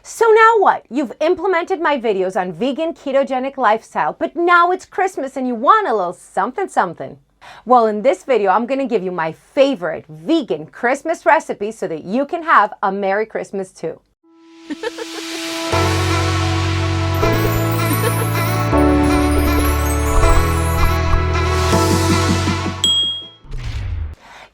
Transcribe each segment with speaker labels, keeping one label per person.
Speaker 1: So now what? You've implemented my videos on vegan ketogenic lifestyle, but now it's Christmas and you want a little something something. Well, in this video, I'm going to give you my favorite vegan Christmas recipe so that you can have a Merry Christmas too.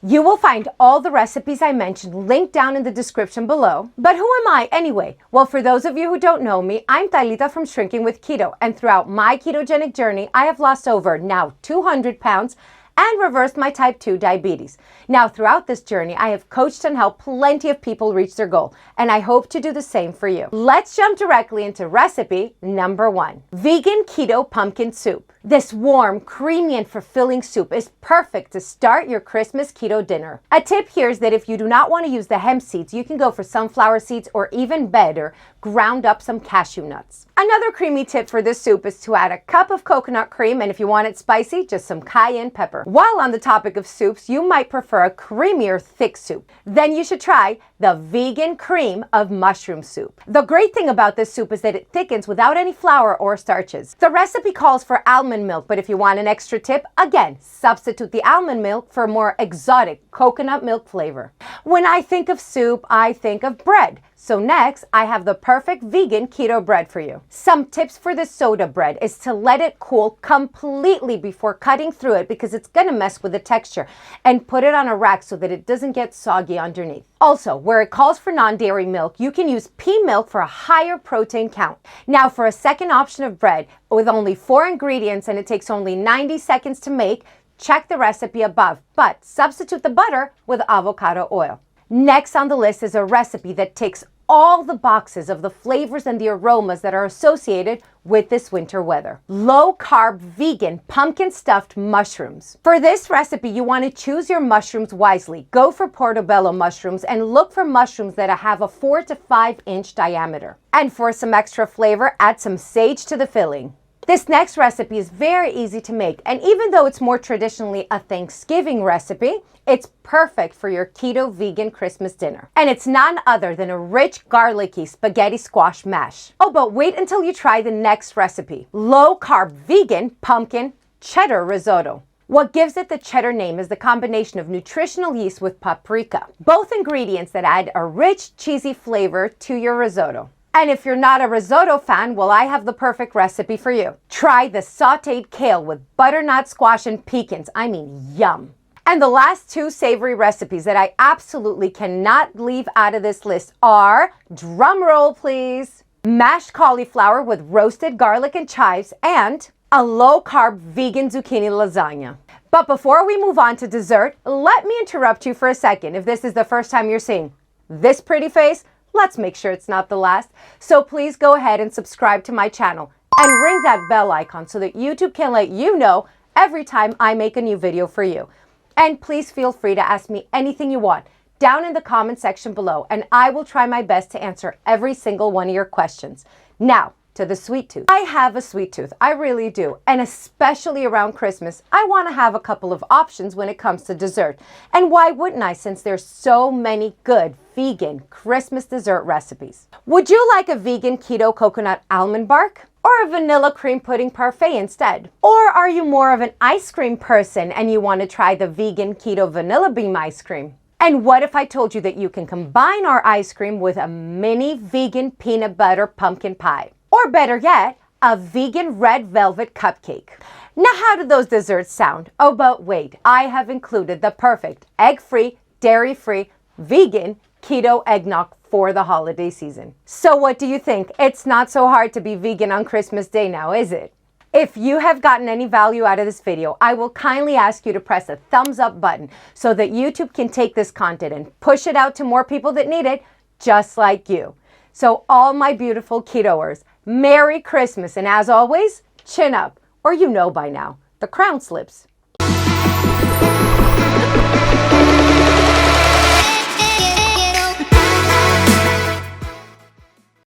Speaker 1: You will find all the recipes I mentioned linked down in the description below. But who am I anyway? Well, for those of you who don't know me, I'm Talita from Shrinking with Keto, and throughout my ketogenic journey, I have lost over now 200 pounds and reversed my type 2 diabetes. Now, throughout this journey, I have coached and helped plenty of people reach their goal, and I hope to do the same for you. Let's jump directly into recipe number 1. Vegan Keto Pumpkin Soup. This warm, creamy, and fulfilling soup is perfect to start your Christmas keto dinner. A tip here is that if you do not want to use the hemp seeds, you can go for sunflower seeds or even better, ground up some cashew nuts. Another creamy tip for this soup is to add a cup of coconut cream, and if you want it spicy, just some cayenne pepper. While on the topic of soups, you might prefer a creamier, thick soup. Then you should try the vegan cream of mushroom soup. The great thing about this soup is that it thickens without any flour or starches. The recipe calls for almond milk, but if you want an extra tip, again, substitute the almond milk for more exotic coconut milk flavor. When I think of soup, I think of bread. So next, I have the perfect vegan keto bread for you. Some tips for this soda bread is to let it cool completely before cutting through it because it's gonna mess with the texture, and put it on a rack so that it doesn't get soggy underneath. Also, where it calls for non-dairy milk, you can use pea milk for a higher protein count. Now for a second option of bread with only 4 ingredients and it takes only 90 seconds to make, check the recipe above, but substitute the butter with avocado oil. Next on the list is a recipe that ticks all the boxes of the flavors and the aromas that are associated with this winter weather. Low-carb vegan pumpkin stuffed mushrooms. For this recipe, you want to choose your mushrooms wisely. Go for portobello mushrooms and look for mushrooms that have a 4 to 5 inch diameter. And for some extra flavor, add some sage to the filling. This next recipe is very easy to make, and even though it's more traditionally a Thanksgiving recipe, it's perfect for your keto vegan Christmas dinner. And it's none other than a rich garlicky spaghetti squash mash. Oh, but wait until you try the next recipe. Low-carb vegan pumpkin cheddar risotto. What gives it the cheddar name is the combination of nutritional yeast with paprika, both ingredients that add a rich, cheesy flavor to your risotto. And if you're not a risotto fan, well, I have the perfect recipe for you. Try the sauteed kale with butternut squash and pecans. I mean, yum. And the last 2 savory recipes that I absolutely cannot leave out of this list are, drum roll please, mashed cauliflower with roasted garlic and chives, and a low-carb vegan zucchini lasagna. But before we move on to dessert, let me interrupt you for a second. If this is the first time you're seeing this pretty face, let's make sure it's not the last. So please go ahead and subscribe to my channel and ring that bell icon so that YouTube can let you know every time I make a new video for you. And please feel free to ask me anything you want down in the comment section below, and I will try my best to answer every single one of your questions. Now, to the sweet tooth. I have a sweet tooth, I really do. And especially around Christmas, I want to have a couple of options when it comes to dessert. And why wouldn't I, since there's so many good vegan Christmas dessert recipes? Would you like a vegan keto coconut almond bark? Or a vanilla cream pudding parfait instead? Or are you more of an ice cream person and you want to try the vegan keto vanilla bean ice cream? And what if I told you that you can combine our ice cream with a mini vegan peanut butter pumpkin pie? Or better yet, a vegan red velvet cupcake. Now, how do those desserts sound? Oh, but wait, I have included the perfect egg-free, dairy-free, vegan keto eggnog for the holiday season. So what do you think? It's not so hard to be vegan on Christmas Day now, is it? If you have gotten any value out of this video, I will kindly ask you to press a thumbs up button so that YouTube can take this content and push it out to more people that need it, just like you. So all my beautiful ketoers, Merry Christmas, and as always, chin up, or you know by now, the crown slips.